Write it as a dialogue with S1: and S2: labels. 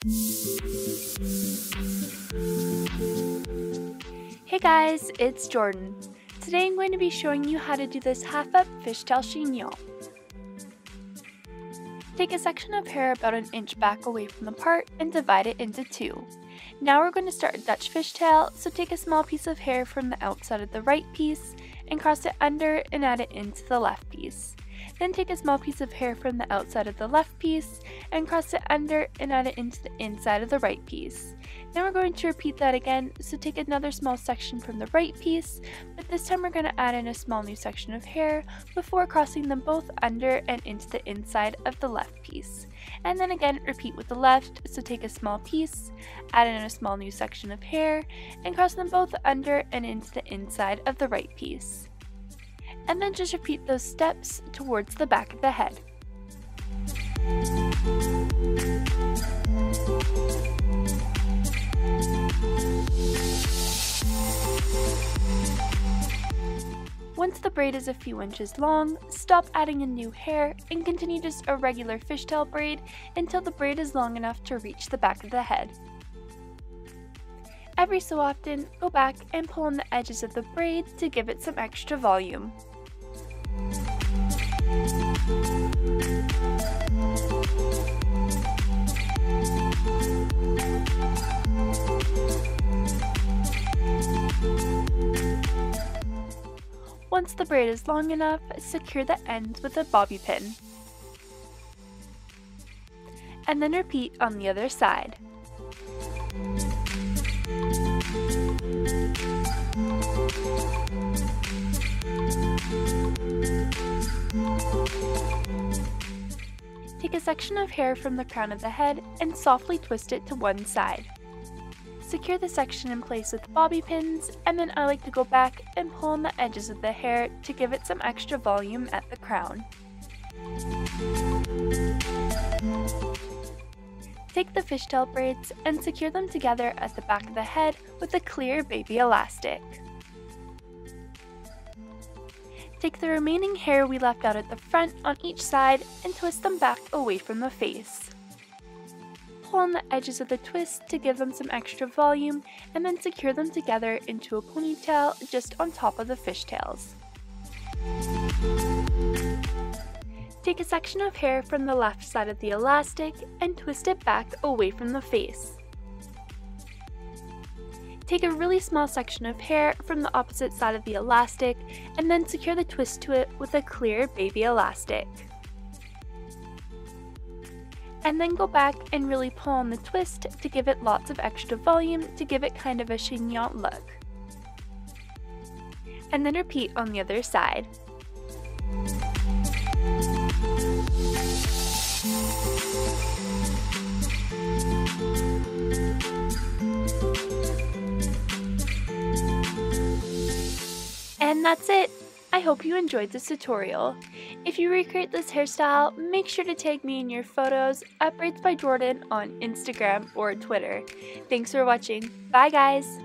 S1: Hey guys, it's Jordan. Today I'm going to be showing you how to do this half-up fishtail chignon. Take a section of hair about an inch back away from the part and divide it into two. Now we're going to start a Dutch fishtail, so take a small piece of hair from the outside of the right piece and cross it under and add it into the left piece. Then take a small piece of hair from the outside of the left piece and cross it under and add it into the inside of the right piece. Now we're going to repeat that again, so take another small section from the right piece, but this time we're going to add in a small new section of hair before crossing them both under and into the inside of the left piece. And then again repeat with the left, so take a small piece, add in a small new section of hair, and cross them both under and into the inside of the right piece. And then just repeat those steps towards the back of the head. Once the braid is a few inches long, stop adding in new hair and continue just a regular fishtail braid until the braid is long enough to reach the back of the head. Every so often, go back and pull on the edges of the braid to give it some extra volume. Once the braid is long enough, secure the ends with a bobby pin. And then repeat on the other side. Take a section of hair from the crown of the head and softly twist it to one side. Secure the section in place with bobby pins, and then I like to go back and pull on the edges of the hair to give it some extra volume at the crown. Take the fishtail braids and secure them together at the back of the head with a clear baby elastic. Take the remaining hair we left out at the front on each side and twist them back away from the face. Pull on the edges of the twist to give them some extra volume, and then secure them together into a ponytail just on top of the fishtails. Take a section of hair from the left side of the elastic and twist it back away from the face. Take a really small section of hair from the opposite side of the elastic and then secure the twist to it with a clear baby elastic. And then go back and really pull on the twist to give it lots of extra volume to give it kind of a chignon look. And then repeat on the other side. And that's it! I hope you enjoyed this tutorial. If you recreate this hairstyle, make sure to tag me in your photos at Braids by Jordan on Instagram or Twitter. Thanks for watching. Bye guys!